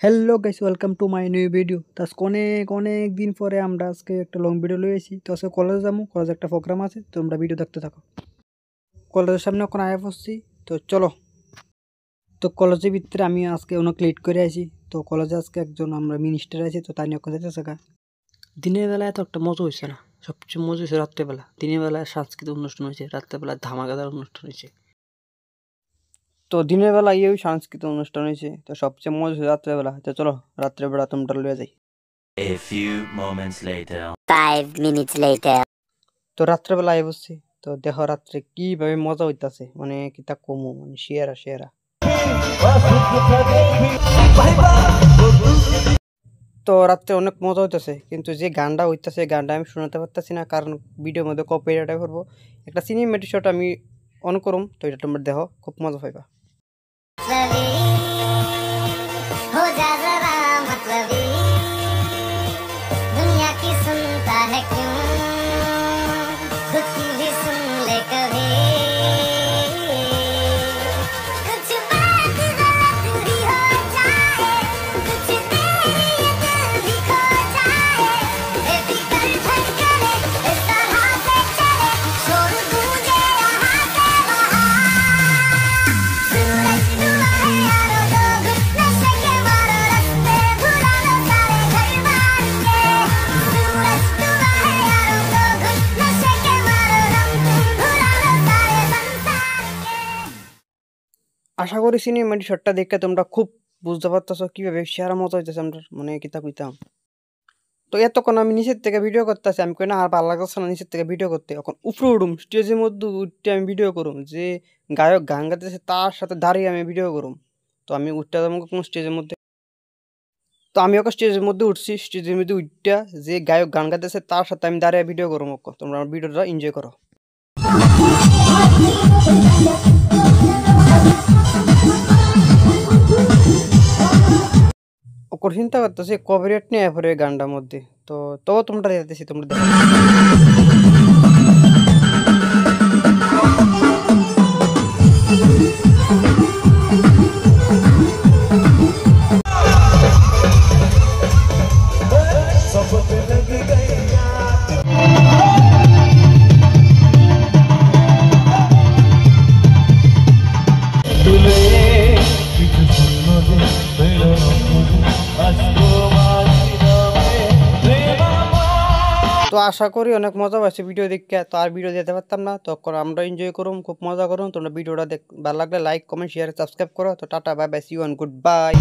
Hello guys, welcome to my new video. তো আজকে অনেক অনেক দিন পরে আমরা আজকে একটা লং ভিডিও লয়ে এসেছি। তো আজকে কলেজে যাবো, কলেজে একটা প্রোগ্রাম আছে, তো আমরা ভিডিও দেখতে থাকো। কলেজের সামনে এখন আয়া পড়ছি, তো চলো। তো কলেজের ভিতরে আমি আজকে অনেক লেট করে আসি। তো কলেজে আজকে একজন আমরা মিনিস্টার আছি, তো তাই নিয়ে ওখানে যেতেছে গা। দিনের বেলায় এত একটা মজা হয়েছে না, সবচেয়ে মজা হয়েছে রাত্রেবেলা। দিনের বেলায় সাংস্কৃতিক অনুষ্ঠান হয়েছে, রাত্রেবেলা ধামাকাদার অনুষ্ঠান হয়েছে। তো দিনের বেলা ইয়েও সাংস্কৃতিক অনুষ্ঠান হয়েছে, তো সবচেয়ে মজা হয়েছে রাত্রেবেলা। তো চলো রাত্রেবেলা তোমরা লয়ে যাই। A few moments later. 5 minutes later. তো রাত্রেবেলা আই বসছি, তো দেখো রাত্রে কিভাবে মজা হইতাছে, মানে কি তা কমু, মানে সেরা সেরা। তো রাত্রে অনেক মজা হইতাছে, কিন্তু যে গানটা হইতাছে গানটা আমি শোনাতে পারতাছি না, কারণ ভিডিওর মধ্যে কপিরাইট করবো। একটা সিনেমেটিক শট আমি অন করুম, তো এটা তোমরা দেখো, খুব মজা পাইবা। दुनिया की सुनता है क्यों, खुद की भी सुन ले कभी। कुछ बात गलत भी हो जाए, कुछ तेरी दिल भी खो जाए, बेफिक्र भटकने इस तरह से चले, शोर गूंजे यहाँ से वहाँ। सूरज डूबा है यारो, लोग नशे के मारो, रास्ते भुला लो सारे घर बार के। सूरज डूबा है यारो, लोग नशे के मारो, रंग भुला लो सारे संसार के। আশা করি সিনেমেটিক শটটা দেখে তোমরা খুব বুঝতে পারতেছো কিভাবে সেরা মজা হইতেছে আমরা, মানে কিতা কইতাম। তো এতক্ষণ আমি নিচের থেকে ভিডিও করতেছি, আমি কই না আর ভালো লাগতেছে না নিচের থেকে ভিডিও করতে। এখন উপরে উঠুম, স্টেজের মধ্যে উঠতে আমি ভিডিও করুম, যে গায়ক গান গাইতেছে তার সাথে দাঁড়িয়ে আমি ভিডিও করুম। তো আমি উঠতে যাবো কোন স্টেজের মধ্যে, তো আমি ওকে স্টেজের মধ্যে উঠছি, স্টেজের মধ্যে উঠটা যে গায়ক গান গাইতেছে তার সাথে আমি দাঁড়িয়ে ভিডিও করুম। তোমরা আমার ভিডিওটা এনজয় করো। ওর চিন্তা করতেছে কপিরাইট নিয়ে পরে গানটার মধ্যে, তো তবু তোমরা দেখতেছি, তোমরা দেখো। তো আশা করি অনেক মজা পাইছে ভিডিও দেখে। তো আর ভিডিও দিতে পারতাম না, তখন আমরা এনজয় করুম, খুব মজা করুম। তোমরা ভিডিওটা ভালো লাগলে লাইক কমেন্ট শেয়ার সাবস্ক্রাইব করো। তো tata, bye bye, see you and good bye.